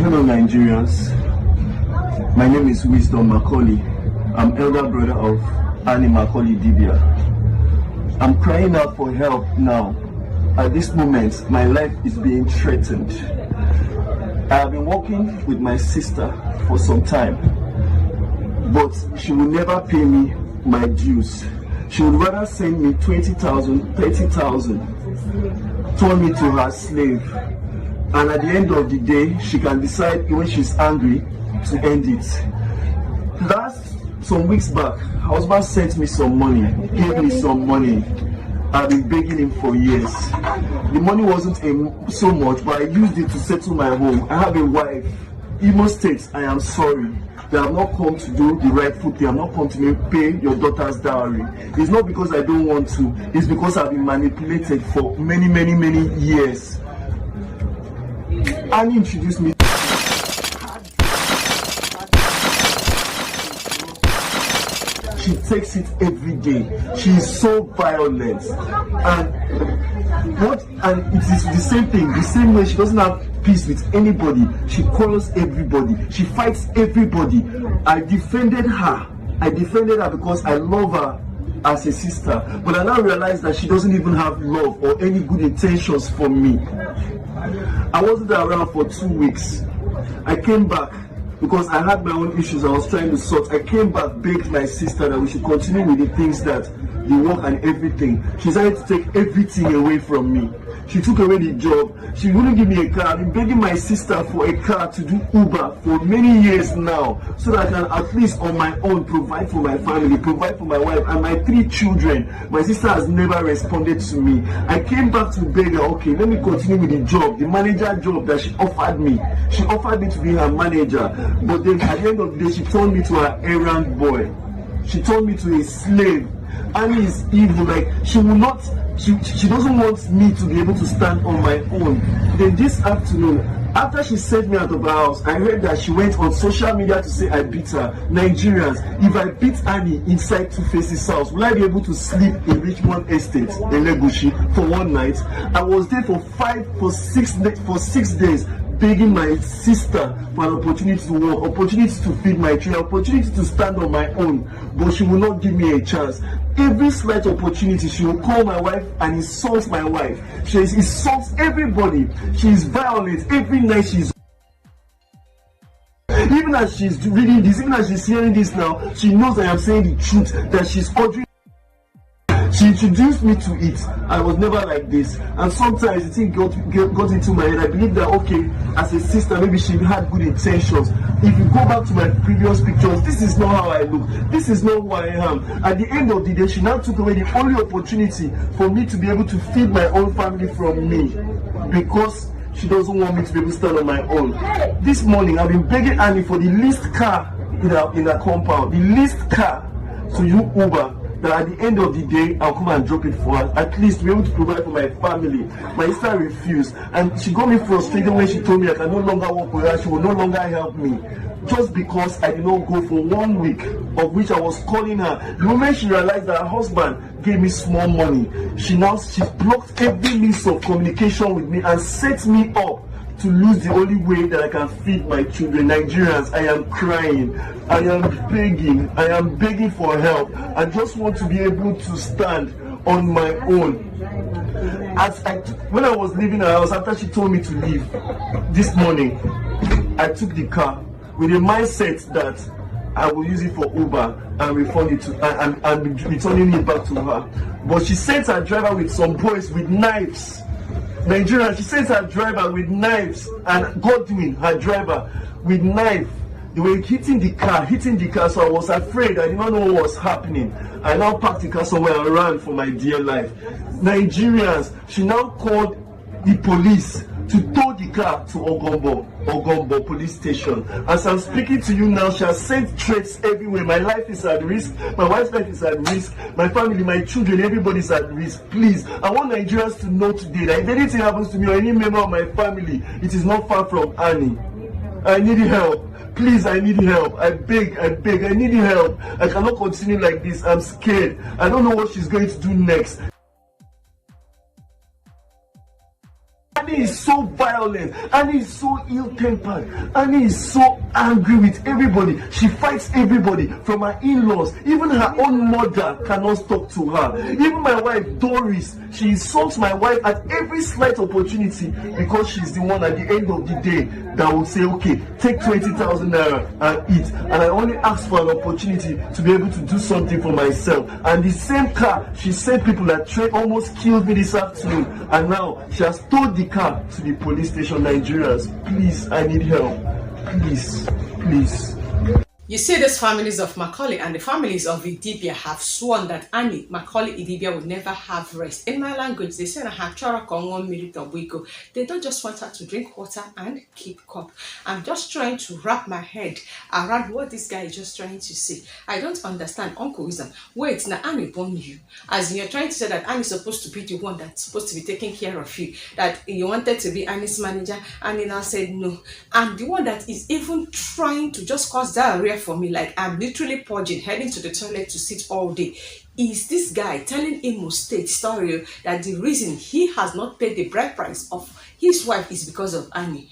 Hello Nigerians, my name is Wisdom Macaulay. I'm elder brother of Annie Macaulay Idibia. I'm crying out for help now. At this moment, my life is being threatened. I have been working with my sister for some time, but she will never pay me my dues. She would rather send me 20,000, 30,000, turn me to her slave. And at the end of the day, she can decide when she's angry to end it. Some weeks back, her husband sent me some money, gave me some money. I've been begging him for years. The money wasn't so much, but I used it to settle my home. I have a wife. Imo State, I am sorry. They have not come to do the rightful thing. I'm not come to pay your daughter's dowry. It's not because I don't want to. It's because I've been manipulated for many years. Annie introduced me. She takes it every day. She is so violent, and it is the same thing. The same way she doesn't have peace with anybody. She quarrels everybody. She fights everybody. I defended her because I love her as a sister. But I now realize that she doesn't even have love or any good intentions for me. I wasn't around for 2 weeks. I came back because I had my own issues I was trying to sort. I came back, begged my sister that we should continue with the things, that the work and everything. She decided to take everything away from me. She took away the job. She wouldn't give me a car. I've been begging my sister for a car to do Uber for many years now, so that I can at least on my own provide for my family, provide for my wife and my 3 children. My sister has never responded to me. I came back to beg her, okay, let me continue with the job, the manager job that she offered me. She offered me to be her manager, but then at the end of the day, she turned me to her errand boy. She turned me to a slave. Annie is evil. Like, she doesn't want me to be able to stand on my own. Then this afternoon, after she sent me out of her house, I heard that she went on social media to say I beat her. Nigerians, if I beat Annie inside 2Face's house, will I be able to sleep in Richmond Estate in Legushi for one night? I was there for 6 days, begging my sister for an opportunity to work, opportunity to feed my children, opportunity to stand on my own, but she will not give me a chance. Every slight opportunity, she will call my wife and insult my wife. She insults everybody. She is violent. Every night she's... Even as she's reading this, even as she's hearing this now, she knows I am saying the truth, that she's ordering. She introduced me to it. I was never like this, and sometimes the thing got into my head. I believe that, okay, as a sister, maybe she had good intentions. If you go back to my previous pictures, this is not how I look. This is not who I am. At the end of the day, she now took away the only opportunity for me to be able to feed my own family from me, because she doesn't want me to be able to stand on my own. This morning, I've been begging Annie for the least car in her compound, the least car, to use Uber, that at the end of the day, I'll come and drop it for her, at least to be able to provide for my family. My sister refused, and she got me frustrated when she told me I can no longer work with her, she will no longer help me. Just because I did not go for 1 week, of which I was calling her. The moment she realized that her husband gave me small money, she blocked every means of communication with me and set me up to lose the only way that I can feed my children. Nigerians, I am crying. I am begging for help. I just want to be able to stand on my own. When I was leaving her house, after she told me to leave this morning, I took the car with a mindset that I will use it for Uber and refund it to and returning it back to her. But she sent her driver with some boys with knives. Nigeria, she sent her driver with knives, and Godwin, her driver, with knife. They were hitting the car, so I was afraid. I did not know what was happening. I now parked the car somewhere and ran for my dear life. Nigerians, she now called the police to tow the car to Ogombo police station. As I'm speaking to you now, she has sent threats everywhere. My life is at risk, my wife's life is at risk, my family, my children, everybody's at risk. Please, I want Nigerians to know today that if anything happens to me or any member of my family, it is not far from Annie. I need help. Please, I need help. I beg, I need help. I cannot continue like this. I'm scared. I don't know what she's going to do next. Annie is so violent. Annie is so ill-tempered. Annie is so angry with everybody. She fights everybody, from her in-laws. Even her own mother cannot talk to her. Even my wife Doris, she insults my wife at every slight opportunity, because she's the one at the end of the day that will say, okay, take 20,000 naira and eat. And I only ask for an opportunity to be able to do something for myself. And the same car, she sent people that almost killed me this afternoon, and now she has towed the car to the police station. Nigerians, please, I need help. Please, please. You see, these families of Macaulay and the families of Idibia have sworn that Annie, Macaulay, Idibia would never have rest. In my language, they say they don't just want her to drink water and keep cup. I'm just trying to wrap my head around what this guy is just trying to say. I don't understand, Uncle Wisdom. Wait, now Annie born you. As in, you're trying to say that Annie's supposed to be the one that's supposed to be taking care of you. That you wanted to be Annie's manager, Annie now said no. I'm the one that is even trying to just cause diarrhea for me. Like, I'm literally purging, heading to the toilet to sit all day. Is this guy telling Imo State story that the reason he has not paid the bride price of his wife is because of Annie?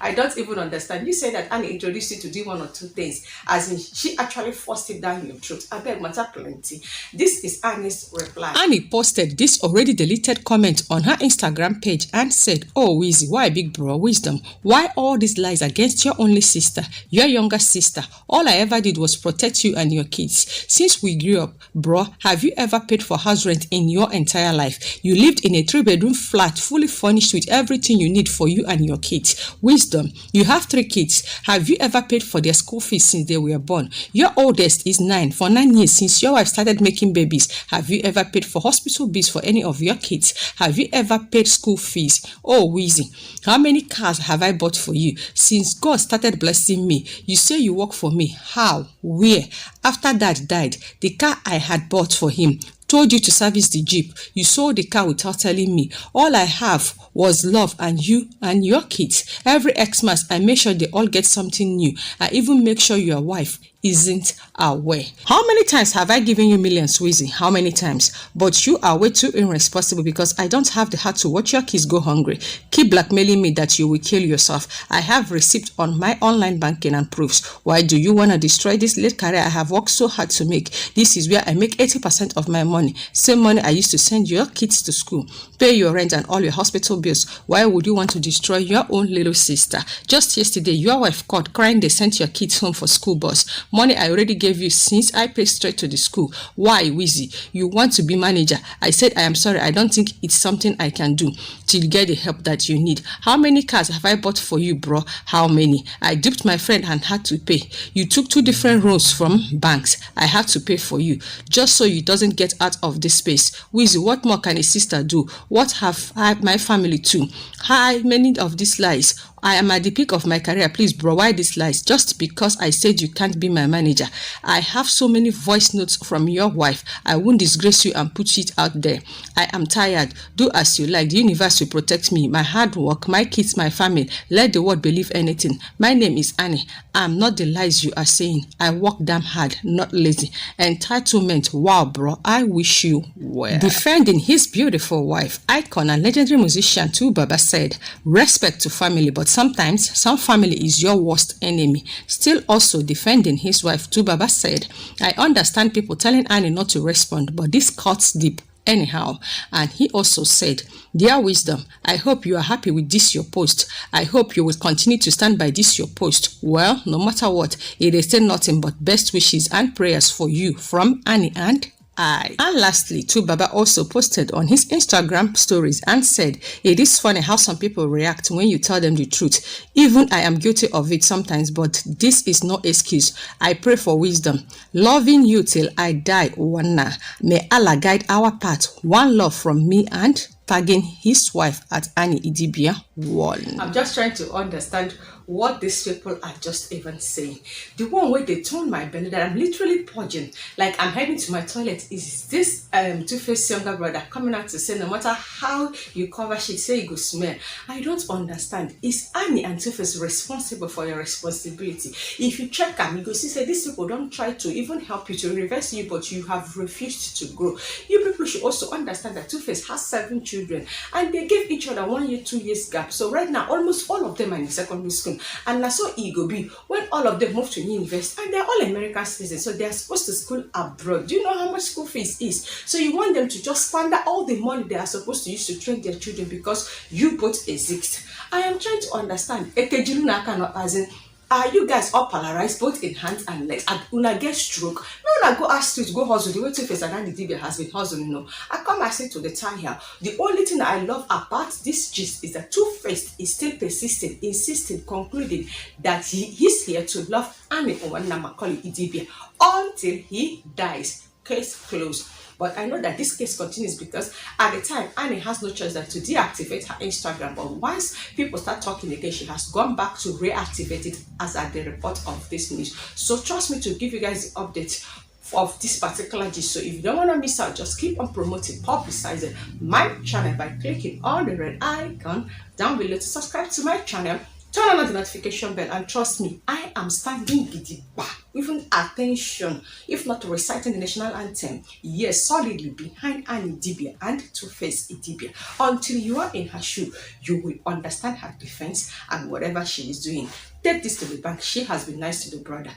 I don't even understand. You say that Annie introduced you to do one or two things, as in she actually forced it down your throat. I beg, matter plenty. This is Annie's reply. Annie posted this already deleted comment on her Instagram page and said, "Oh Wizzy, why big bro Wisdom? Why all these lies against your only sister, your younger sister? All I ever did was protect you and your kids. Since we grew up, bro, have you ever paid for house rent in your entire life? You lived in a 3-bedroom flat, fully furnished with everything you need for you and your kids. Wisdom, you have 3 kids. Have you ever paid for their school fees since they were born? Your oldest is 9. For 9 years since your wife started making babies, have you ever paid for hospital bills for any of your kids? Have you ever paid school fees? Oh, Wizzy, how many cars have I bought for you since God started blessing me? You say you work for me. How? Where? After Dad died, the car I had bought for him, told you to service the Jeep. You sold the car without telling me. All I have was love and you and your kids. Every Xmas, I make sure they all get something new. I even make sure your wife isn't aware. How many times have I given you millions, Wizzy? How many times? But you are way too irresponsible, because I don't have the heart to watch your kids go hungry. Keep blackmailing me that you will kill yourself. I have receipt on my online banking and proofs. Why do you want to destroy this late career I have worked so hard to make? This is where I make 80% of my money. Same money I used to send your kids to school, pay your rent and all your hospital bills. Why would you want to destroy your own little sister? Just yesterday, your wife called crying they sent your kids home for school bus. Money I already gave you since I paid straight to the school. Why, Wizzy? You want to be manager? I said I am sorry. I don't think it's something I can do till you get the help that you need. How many cars have I bought for you, bro? How many? I duped my friend and had to pay. You took 2 different loans from banks. I had to pay for you just so you doesn't get out of this space. Wizzy, what more can a sister do? What have my family too? How many of these lies? I am at the peak of my career. Please, bro, why these lies? Just because I said you can't be my manager. I have so many voice notes from your wife. I won't disgrace you and put it out there. I am tired. Do as you like. The universe will protect me, my hard work, my kids, my family. Let the world believe anything. My name is Annie. I'm not the lies you are saying. I work damn hard, not lazy. Entitlement. Wow, bro. I wish you well. Defending his beautiful wife, icon and legendary musician 2Baba said, respect to family, but sometimes some family is your worst enemy. Still also defending his wife, 2Baba said, I understand people telling Annie not to respond, but this cuts deep anyhow. And he also said, dear Wisdom, I hope you are happy with this your post. I hope you will continue to stand by this your post. Well, no matter what, it is still nothing but best wishes and prayers for you from Annie and I. And lastly, 2Baba also posted on his Instagram stories and said, it is funny how some people react when you tell them the truth. Even I am guilty of it sometimes, but this is no excuse. I pray for wisdom. Loving you till I die, Wana. May Allah guide our path. One love from me, and tagging his wife at Annie Idibia. one. I'm just trying to understand what these people are just even saying. The one where they told my belly that I'm literally purging, like I'm heading to my toilet, is this 2Face's younger brother coming out to say no matter how you cover shit, say you go smell. I don't understand. Is Annie and 2Face responsible for your responsibility? If you check them, you go see say these people don't try to even help you, to reverse you, but you have refused to grow. You people should also understand that 2Face has 7 children and they gave each other 1 year, 2 years gap. So right now, almost all of them are in secondary school. And that's so ego be when all of them move to university, and they're all American citizens, so they're supposed to school abroad. Do you know how much school fees is? So you want them to just squander all the money they are supposed to use to train their children because you both exist. I am trying to understand. As in, are you guys all paralyzed both in hands and legs? And una get stroke? No, una go ask you to go hustle the way 2Face and Idibia has been hustling. No, I come and say to the time here, the only thing I love about this gist is that 2Face is still persistent, insisting, concluding that he's here to love Annie Macaulay Idibia until he dies. Case closed. But I know that this case continues because at the time, Annie has no choice than to deactivate her Instagram. But once people start talking again, she has gone back to reactivate it as at the report of this news. So trust me to give you guys the update of this particular gist. So if you don't want to miss out, just keep on promoting, publicizing my channel by clicking on the red icon down below to subscribe to my channel. Turn on the notification bell, and trust me, I am standing Idibia, even attention, if not reciting the national anthem, yes, solidly behind Annie Idibia and 2Face Idibia. Until you are in her shoe, you will understand her defense and whatever she is doing. Take this to the bank. She has been nice to the brother.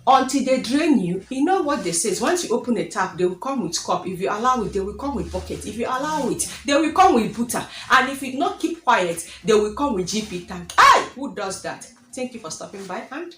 Until they drain you, you know what they say. Once you open a tap, they will come with cup. If you allow it, they will come with bucket. If you allow it, they will come with butter. And if you not keep quiet, they will come with GP tank. Who does that? Thank you for stopping by, and